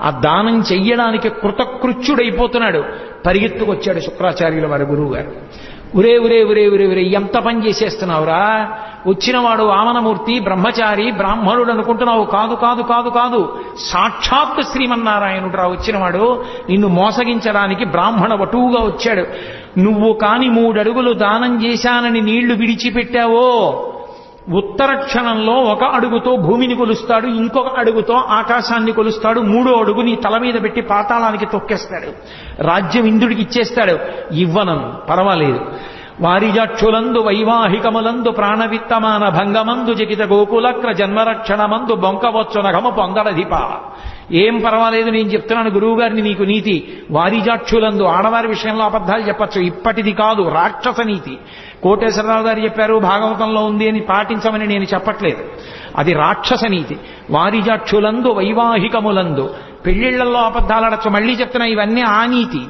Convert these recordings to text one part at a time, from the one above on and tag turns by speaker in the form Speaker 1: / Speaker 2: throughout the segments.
Speaker 1: ఆ దానం చెయ్యడానికి కృతకృత్యుడైపోతున్నాడు. పరిగెత్తుకొచ్చాడు శుక్రాచార్యుల వారి గురువు గారు. ఉరే ఉరే ఉరే ఉరే ఉరే ఎంత పని చేసేస్తున్నావురా, వచ్చినవాడు వామనమూర్తి బ్రహ్మచారి బ్రాహ్మణుడు అనుకుంటున్నావు, కాదు కాదు కాదు కాదు, సాక్షాత్ శ్రీమన్నారాయణుడు రా వచ్చినవాడు, నిన్ను మోసగించడానికి బ్రాహ్మణ వటువుగా వచ్చాడు. నువ్వు కాని 3 అడుగులు దానం చేశానని నీళ్లు విడిచిపెట్టావో ఉత్తర క్షణంలో 1 అడుగుతో భూమిని కొలుస్తాడు, ఇంకొక అడుగుతో ఆకాశాన్ని కొలుస్తాడు, 3వ అడుగు నీ తల మీద పెట్టి పాతాళానికి తొక్కేస్తాడు, రాజ్యం ఇంద్రుడికి ఇచ్చేస్తాడు. ఇవ్వనను, పర్వాలేదు. వారిజాక్షులందు వైవాహికములందు ప్రాణవిత్తమాన భంగమందు జకిత గోకులక్ర జన్మరక్షణమందు బొంకవచ్చు నగము పొందడధిప. ఏం పర్వాలేదు, నేను చెప్తున్నాను గురువుగారిని నీకు నీతి. వారిజాక్షులందు ఆడవారి విషయంలో అబద్ధాలు చెప్పచ్చు, ఇప్పటిది కాదు, రాక్షస నీతి. కోటేశ్వరరావు గారు చెప్పారు భాగవతంలో ఉంది అని పాటించమని నేను చెప్పట్లేదు, అది రాక్షస నీతి. వారిజాక్షులందు వైవాహికములందు పెళ్లిళ్లలో అబద్ధాలు ఆడచ్చు, మళ్ళీ చెప్తున్నా ఇవన్నీ ఆ నీతి,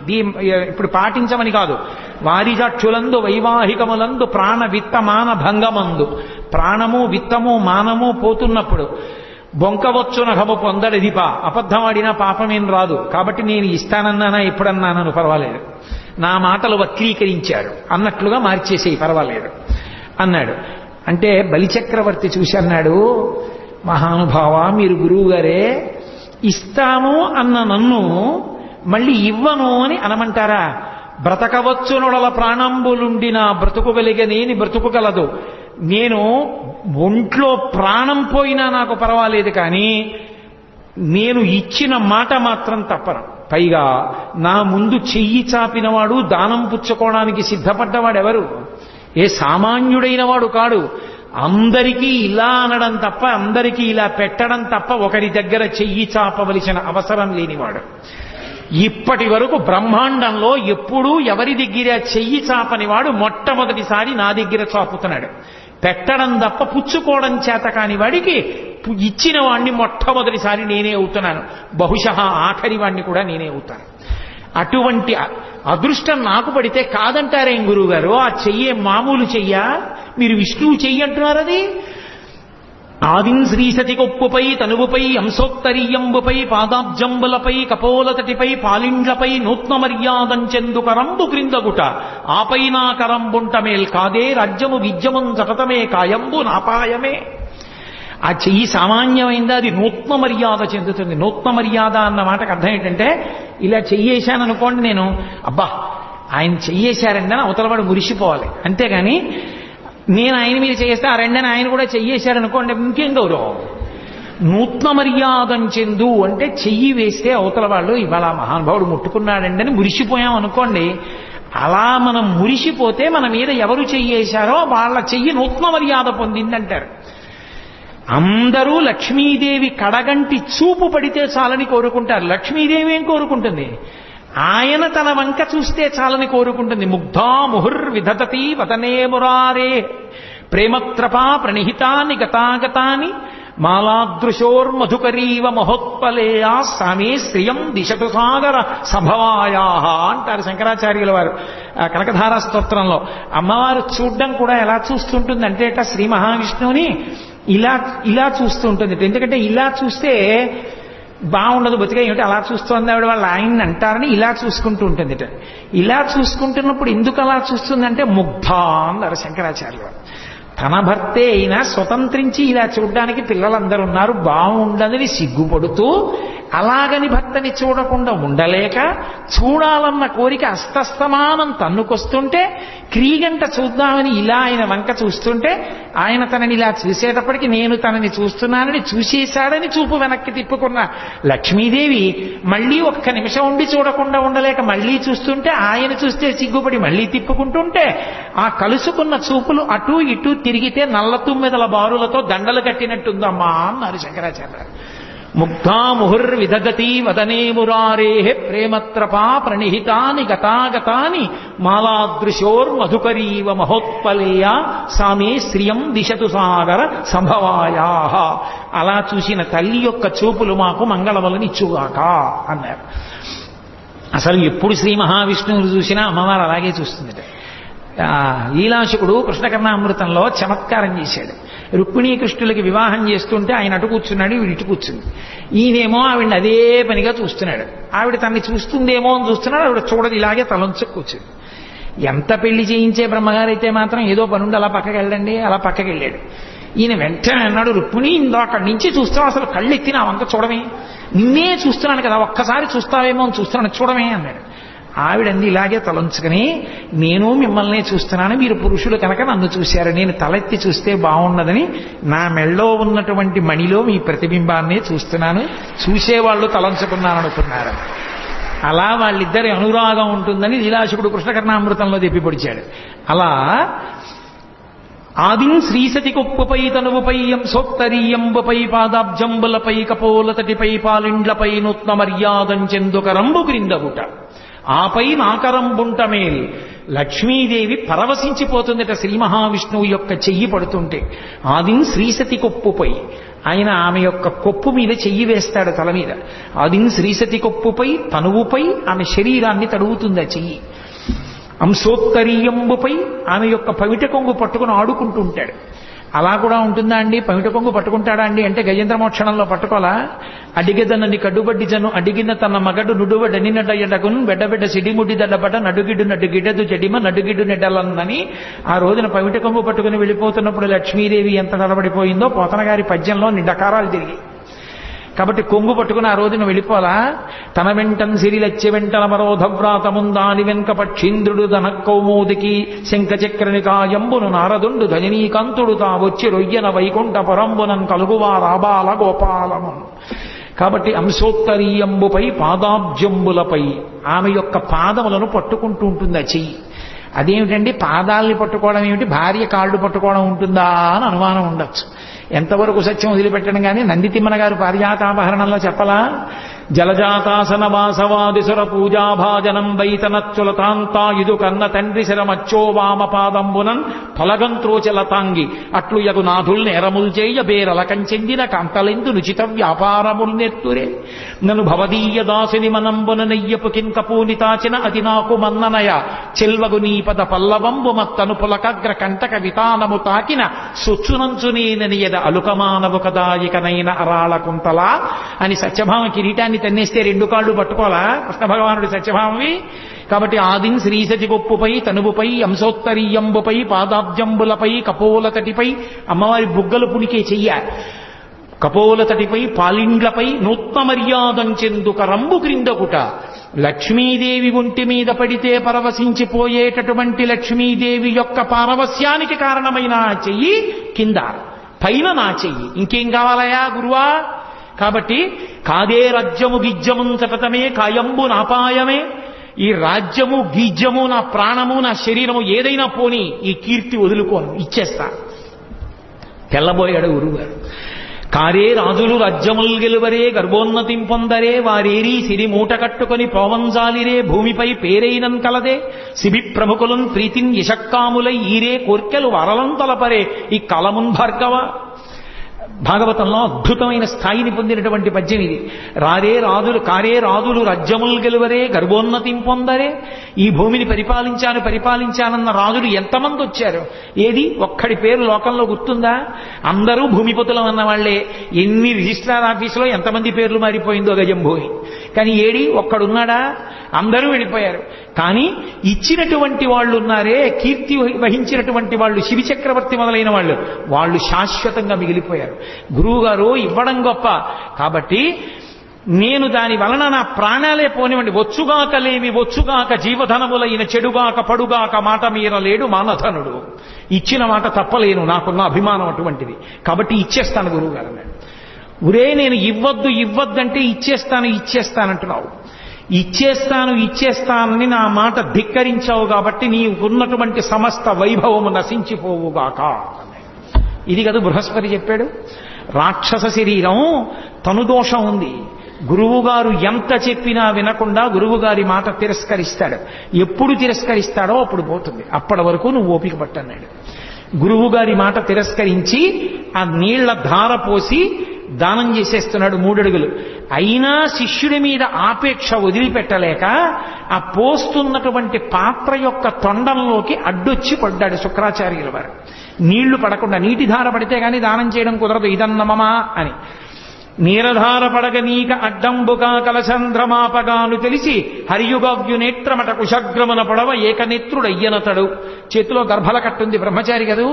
Speaker 1: ఇప్పుడు పాటించమని కాదు. వారిజాక్షులందు వైవాహికములందు ప్రాణ విత్త మాన భంగమందు, ప్రాణము విత్తము మానము పోతున్నప్పుడు బొంకవచ్చు నగము పొందడదిప. అబద్ధం ఆడినా పాపమేం రాదు, కాబట్టి నేను ఇస్తానన్నానా ఎప్పుడన్నానను పర్వాలేదు, నా మాటలు వక్రీకరించాడు అన్నట్లుగా మార్చేసేయి పర్వాలేదు అన్నాడు. అంటే బలిచక్రవర్తి చూసి అన్నాడు, మహానుభావ మీరు గురువుగారే, ఇస్తాను అన్న నన్ను మళ్ళీ ఇవ్వను అని అనమంటారా? బ్రతకవచ్చునొడల ప్రాణంబులుండిన బ్రతుకు వెలిగనేని బ్రతుకు కలదు. నేను ఒంట్లో ప్రాణం పోయినా నాకు పర్వాలేదు, కానీ నేను ఇచ్చిన మాట మాత్రం తప్పను. పైగా నా ముందు చెయ్యి చాపినవాడు దానం పుచ్చుకోవడానికి సిద్ధపడ్డవాడెవరు? ఏ సామాన్యుడైన వాడు కాడు. అందరికీ ఇలా అనడం తప్ప, అందరికీ ఇలా పెట్టడం తప్ప ఒకరి దగ్గర చెయ్యి చాపవలసిన అవసరం లేనివాడు. ఇప్పటి వరకు బ్రహ్మాండంలో ఎప్పుడూ ఎవరి దగ్గర చెయ్యి చాపనివాడు మొట్టమొదటిసారి నా దగ్గర చాపుతున్నాడు. పెట్టడం తప్ప పుచ్చుకోవడం చేత కాని వాడికి ఇచ్చిన వాణ్ణి మొట్టమొదటిసారి నేనే అవుతున్నాను, బహుశా ఆఖరి వాణ్ణి కూడా నేనే అవుతాను. అటువంటి అదృష్టం నాకు పడితే కాదంటారేం గురువుగారు? ఆ చెయ్యే మామూలు చెయ్యా? మీరు విష్ణువు చెయ్యి అంటున్నారు. అది ఆదిన్ శ్రీసతి కొప్పుపై తనువుపై అంశోత్తరీయంబుపై పాదాబ్జంబులపై కపోలతటిపై పాలిండ్లపై నూత్న మర్యాదంచెందు కరంబు క్రిందగుట ఆపై నా కరంబుంట మేల్ కాదే రాజ్యము విద్యముం సతతమే కాయంబు నాపాయమే. ఆ చెయ్యి సామాన్యమైందా? అది నూత్న మర్యాద చెందుతుంది. నూత్న మర్యాద అన్న మాటకు అర్థం ఏంటంటే, ఇలా చెయ్యేశాననుకోండి, నేను అబ్బా ఆయన చెయ్యేశారండి అని అవతలవాడు మురిసిపోవాలి, అంతేగాని నేను ఆయన మీద చేస్తే ఆ రెండని ఆయన కూడా చెయ్యేశారనుకోండి ఇంకేం గౌరవం. నూత్న మర్యాదం చెందు అంటే చెయ్యి వేస్తే అవతల వాళ్ళు ఇవాళ మహానుభావుడు ముట్టుకున్నాడండి అని మురిసిపోయాం అనుకోండి. అలా మనం మురిసిపోతే మన మీద ఎవరు చెయ్యేశారో వాళ్ళ చెయ్యి నూత్న మర్యాద పొందిందంటారు. అందరూ లక్ష్మీదేవి కడగంటి చూపు పడితే చాలని కోరుకుంటారు. లక్ష్మీదేవి ఏం కోరుకుంటుంది? ఆయన తన వంక చూస్తే చాలని కోరుకుంటుంది. ముగ్ధా ముహుర్ విదతతి వదనే మురారే ప్రేమత్రపా ప్రణిహితాని గతాగతాని మాలాదృశోర్మధుకరీవ మహోత్పలేయా సామే శ్రియం దిశతు సాగర సభవాయా అంటారు శంకరాచార్యుల వారు కనకధారా స్తోత్రంలో. అమ్మవారు చూడ్డం కూడా ఎలా చూస్తుంటుంది అంటే శ్రీ మహావిష్ణువుని ఇలా ఇలా చూస్తూ ఉంటుంది. ఎందుకంటే ఇలా చూస్తే బాగుండదు, బతికే ఏమిటి అలా చూస్తోంది ఆవిడ, వాళ్ళు ఆయన్ని అంటారని ఇలా చూసుకుంటూ ఉంటుంది. ఇలా చూసుకుంటున్నప్పుడు ఎందుకు అలా చూస్తుందంటే ముగ్ధ అన్నారు శంకరాచార్యులు. తన భర్తే అయినా స్వతంత్రించి ఇలా చూడ్డానికి పిల్లలందరూ ఉన్నారు, బాగుండదని సిగ్గుపడుతూ అలాగని భర్తని చూడకుండా ఉండలేక చూడాలన్న కోరిక అస్తస్తమానం తన్నుకొస్తుంటే క్రీగంట చూద్దామని ఇలా ఆయన వంక చూస్తుంటే ఆయన తనని ఇలా చూసేటప్పటికి నేను తనని చూస్తున్నానని చూసేశాడని చూపు వెనక్కి తిప్పుకున్న లక్ష్మీదేవి మళ్ళీ ఒక్క నిమిషం ఉండి చూడకుండా ఉండలేక మళ్ళీ చూస్తుంటే ఆయన చూస్తే సిగ్గుపడి మళ్ళీ తిప్పుకుంటుంటే ఆ కలుసుకున్న చూపులు అటూ ఇటూ తిరిగితే నల్ల తుమ్మెదల బారులతో దండలు కట్టినట్టుందమ్మా అన్నారు శంకరాచార్య. ముగ్ధా ముహుర్ విదగతి వదనే మురారే ప్రేమత్రపా ప్రణిహితాని గతాగతాని మాలాదృశోర్మధుకరీవ మహోత్పలేయా సామే శ్రియం దిశతు సాగర సంభవాయా. అలా చూసిన తల్లి యొక్క చూపులు మాకు మంగళములనిచ్చుగాక అన్నారు. అసలు ఎప్పుడు శ్రీ మహావిష్ణువుని చూసినా అమ్మవారు అలాగే చూస్తుంది. లీలాశకుడు కృష్ణకర్ణామృతంలో చమత్కారం చేశాడు. రుక్మిణీ కృష్ణులకి వివాహం చేస్తుంటే ఆయన అటు కూర్చున్నాడు, వీడు ఇటు కూర్చుంది. ఈయనేమో ఆవిడని అదే పనిగా చూస్తున్నాడు. ఆవిడ తనని చూస్తుందేమో అని చూస్తున్నాడు, ఆవిడ చూడదు, ఇలాగే తలంచు కూర్చుంది. ఎంత పెళ్లి చేయించే బ్రహ్మగారైతే మాత్రం ఏదో పనుండి అలా పక్కకి వెళ్ళండి, అలా పక్కకి వెళ్ళాడు. ఈయన వెంటనే అన్నాడు, రుక్మిణి ఇందో అక్కడి నుంచి చూస్తున్నావు, అసలు కళ్ళు ఎత్తి నా వంక చూడమే, నిన్నే చూస్తున్నాను కదా, ఒక్కసారి చూస్తావేమో అని చూస్తున్నాను, చూడమే అన్నాడు. ఆవిడంది ఇలాగే తలంచుకుని, నేను మిమ్మల్నే చూస్తున్నాను, మీరు పురుషులు కనుక నన్ను చూశారు, నేను తలెత్తి చూస్తే బాగున్నదని నా మెళ్ళో ఉన్నటువంటి మణిలో మీ ప్రతిబింబాన్నే చూస్తున్నాను, చూసేవాళ్ళు తలంచుకున్నాను అనుకున్నారు. అలా వాళ్ళిద్దరి అనురాగం ఉంటుందని లీలాశకుడు కృష్ణకర్ణామృతంలో చెప్పి పొడిచాడు. అలా ఆదిన్ శ్రీసతి కొప్పుపై తనువుపై ఎంసోత్తరీయంబుపై పాదాబ్జంబులపై కపోలతటిపై పాలిండ్లపై నూత్న మర్యాదం చెందుకరంబు క్రిందగుట ఆపై నాకరంబుంటమేల్. లక్ష్మీదేవి పరవశించిపోతుందట శ్రీ మహావిష్ణువు యొక్క చెయ్యి పడుతుంటే. ఆదిన్ శ్రీసతి కొప్పుపై, ఆయన ఆమె యొక్క కొప్పు మీద చెయ్యి వేస్తాడు తల మీద. ఆదిన్ శ్రీసతి కొప్పుపై తనువుపై ఆమె శరీరాన్ని తడువుతుంది ఆ చెయ్యి. అంశోత్తరీయంబుపై ఆమె యొక్క పవిట కొంగు పట్టుకుని ఆడుకుంటూ ఉంటాడు. అలా కూడా ఉంటుందా అండి? పవిట కొంగు పట్టుకుంటాడా అండి అంటే గజేంద్ర మోక్షణంలో పట్టుకోలా? అడిగెదనని కడ్డుబడ్డి జను అడిగిన తన మగడు నుడువ డనినడయడగున్ బెడ్డబెడ్డ సిడిముడి దడ్డబట నడుగిడు నడుగిడదు జడిమ నడుగిడు నెడ్డలన్నని ఆ రోజున పవిట కొంగు పట్టుకుని వెళ్ళిపోతున్నప్పుడు లక్ష్మీదేవి ఎంత తడబడిపోయిందో పోతన గారి పద్యంలో నిండకారాలు తిరిగి. కాబట్టి కొంగు పట్టుకుని ఆ రోజున వెళ్ళిపోలా? తన వెంటన్ సిరిలచ్చె వెంటన మరోధవ్రాతముందాని వెంక పక్షీంద్రుడు ధన కౌమోదికి శంఖచక్రనికాయంబును నారదుండు ధజనీకాంతుడు తావొచ్చి రొయ్యన వైకుంఠ పరంబునన్ కలుగువారాబాల గోపాలము. కాబట్టి అంశోత్తరీయంబుపై పాదాబ్జంబులపై ఆమె యొక్క పాదములను పట్టుకుంటూ ఉంటుంది ఆ చెయ్యి. అదేమిటండి పాదాలని పట్టుకోవడం ఏమిటి, భార్య కాళ్ళు పట్టుకోవడం ఉంటుందా అని అనుమానం ఉండొచ్చు. ఎంతవరకు సత్యం వదిలిపెట్టడం కానీ నందితిమ్మన గారు పారిజాతాపహరణంలో చెప్పలా? జలజాతాసన వాసవాదిసుర పూజాభాజనం వైతనచ్చులతాంతాయుధు కన్న తండ్రి శరమచ్చో వామ పాదంబునన్ ఫలగంత్రోచలతాంగి అట్లు యగు నాథుల్ నేరముల్చేయ బేరలకం చెందిన కాంతలెందు నుచిత వ్యాపారముల్ నెత్తురే నను భవదీయ దాసిని మనంబున నెయ్యపు కింకపూనితాచిన అది నాకు మన్ననయ చెల్వగు నీపద పల్లవంబు మత్తను పులకగ్ర కంటక వితానము తాకిన సొచ్చునంచునేననియద అలుకమానవు కదాయికనైన అరాళ కుంతలా అని సత్యభామ కిరీటాన్ని తన్నేస్తే రెండు కాళ్ళు పట్టుకోవాలా కృష్ణ భగవానుడు సత్యభామవి? కాబట్టి ఆదిన్ శ్రీసతి కొప్పుపై తనువుపై అంశోత్తరీయంబుపై పాదాబ్జంబులపై కపోలతటిపై అమ్మవారి బుగ్గలు పుణికే చెయ్య, కపోలతటిపై పాలిండ్లపై నూత్న మర్యాదం చెందుక రంబు క్రిందకుట. లక్ష్మీదేవి ఒంటి మీద పడితే పరవశించిపోయేటటువంటి లక్ష్మీదేవి యొక్క పారవస్యానికి కారణమైన ఆ చెయ్యి కింద, పైన నా చెయ్యి. ఇంకేం కావాలయా గురువా? కాబట్టి కాదే రాజ్యము గిజ్జము సతతమే కాయంబు నాపాయమే. ఈ రాజ్యము గీజ్యము నా ప్రాణము నా శరీరము ఏదైనా పోని ఈ కీర్తి వదులుకోను, ఇచ్చేస్తా. తెల్లబోయాడు గురువుగారు. కారే రాజులు రాజ్యముల్ గెలువరే గర్భోన్నతిం పొందరే వారేరీ సిరి మూట కట్టుకొని పోవంజాలిరే భూమిపై పేరైనం కలదే శిబి ప్రముఖులను ప్రీతిన్ యశక్కాములై ఈరే కోర్కెలు వరలంతలపరే ఈ కలమున్ భార్గవ. భాగవతంలో అద్భుతమైన స్థాయిని పొందినటువంటి పద్యం ఇది. కారే రాజులు రాజ్యముల్ గెలువరే గర్భోన్నతిం పొందరే. ఈ భూమిని పరిపాలించానన్న రాజులు ఎంతమంది వచ్చారు? ఏది ఒక్కడి పేరు లోకంలో గుర్తుందా? అందరూ భూమిపతులం అన్న వాళ్లే. ఎన్ని రిజిస్ట్రార్ ఆఫీసులో ఎంతమంది పేర్లు మారిపోయిందో గజం భూమి. కానీ ఏడి ఒక్కడున్నాడా? అందరూ వెళ్ళిపోయారు. కానీ ఇచ్చినటువంటి వాళ్ళు ఉన్నారే, కీర్తి వహించినటువంటి వాళ్ళు, శివి చక్రవర్తి మొదలైన వాళ్ళు శాశ్వతంగా మిగిలిపోయారు. గురువు గారు ఇవ్వడం గొప్ప కాబట్టి నేను దాని వలన నా ప్రాణాలే పోనివ్వండి, వచ్చుగాక లేమి వచ్చుగాక జీవధనములైన చెడుగాక పడుగాక మాట మీరలేడు మానధనుడు. ఇచ్చిన మాట తప్పలేను, నాకున్న అభిమానం అటువంటిది. కాబట్టి ఇచ్చేస్తాను గురువు గారు అన్నాడు. ఒరే నేను ఇవ్వద్దంటే ఇచ్చేస్తానంటున్నావు. ఇచ్చేస్తానని నా మాట ధిక్కరించావు కాబట్టి నీకున్నటువంటి సమస్త వైభవము నశించిపోవుగాక. ఇది కదా బృహస్పతి చెప్పాడు. రాక్షస శరీరం తనుదోషం ఉంది. గురువుగారు ఎంత చెప్పినా వినకుండా గురువుగారి మాట తిరస్కరిస్తాడు. ఎప్పుడు తిరస్కరిస్తాడో అప్పుడు పోతుంది. అప్పటి వరకు నువ్వు ఓపిక పట్టన్నాడు. గురువుగారి మాట తిరస్కరించి ఆ నీళ్ల ధార పోసి దానం చేసేస్తున్నాడు 3 అడుగులు. అయినా శిష్యుడి మీద ఆపేక్ష వదిలిపెట్టలేక ఆ పోస్తున్నటువంటి పాత్ర యొక్క తొండంలోకి అడ్డొచ్చి పడ్డాడు శుక్రాచార్యుల వారు. నీళ్లు పడకుండా, నీటి ధార పడితే గాని దానం చేయడం కుదరదు, ఇదన్నమమా అని. నీరధార పడగ నీక అడ్డంబుగా కలచంద్రమాపగాను తెలిసి హరియుగవ్యునేత్రమట కుశగ్రమన పొడవ ఏకనేత్రుడయ్యనతడు. చేతిలో గర్భల కట్టుంది, బ్రహ్మచారి కదూ.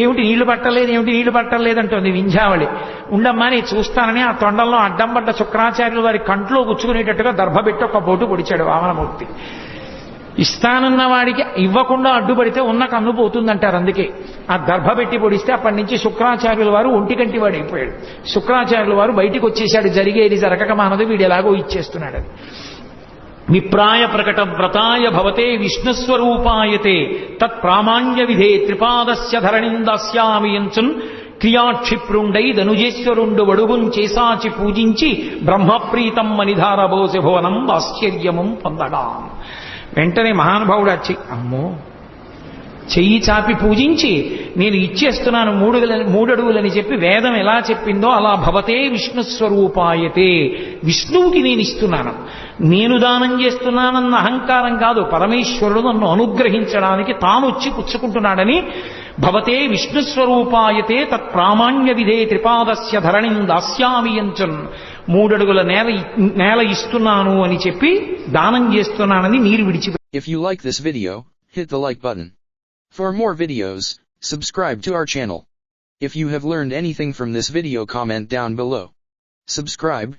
Speaker 1: ఏమిటి నీళ్లు పట్టలేదంటోంది వింధ్యావళి. ఉండమ్మా నేను చూస్తానని ఆ తొండంలో అడ్డం పడ్డ శుక్రాచార్యులు వారి కంట్లో గుచ్చుకునేటట్టుగా దర్భ పెట్టి ఒక పోటు పొడిచాడు వామనమూర్తి. ఇస్తానన్న వాడికి ఇవ్వకుండా అడ్డుపడితే ఉన్న కన్ను పోతుందంటారు. అందుకే ఆ దర్భ పెట్టి పొడిస్తే అప్పటి నుంచి శుక్రాచార్యుల వారు ఒంటికంటి వాడు అయిపోయాడు. శుక్రాచార్యుల వారు బయటికి వచ్చేశాడు, జరిగేది జరగక మానదు, వీడు ఎలాగో ఇచ్చేస్తున్నాడు. అది విప్రాయ ప్రకట వ్రతాయ భవతే విష్ణుస్వరూపాయతే తత్ప్రామాణ్య విధే త్రిపాదస్య ధరణిందాస్యామి యంచున్ క్రియాక్షిప్రుండై ధనుజేశ్వరుండు వడుగుం చేసాచి పూజించి బ్రహ్మప్రీతం మనిధారబోసి భువనం ఆశ్చర్యము పొందగా. వెంటనే మహానుభావుడు వచ్చి అమ్మో చెయ్యి చాపి పూజించి నేను ఇచ్చేస్తున్నాను 3 అడుగులని చెప్పి వేదం ఎలా చెప్పిందో అలా భవతే విష్ణుస్వరూపాయతే, విష్ణువుకి నేను ఇస్తున్నాను. నేను దానం చేస్తున్నానన్న అహంకారం కాదు, పరమేశ్వరుడు నన్ను అనుగ్రహించడానికి తాను వచ్చి పుచ్చుకుంటున్నాడని భవతే విష్ణుస్వరూపాయతే తత్ప్రామాణ్య విధే త్రిపాదస్య ధరణిం దాస్యామి యంచన్, 3 అడుగుల నేల ఇస్తున్నాను అని చెప్పి దానం చేస్తున్నానని నీరు విడిచి.
Speaker 2: If you like this video, hit the like button. For more videos, subscribe to our channel. If you have learned anything from this video, comment down below. Subscribe.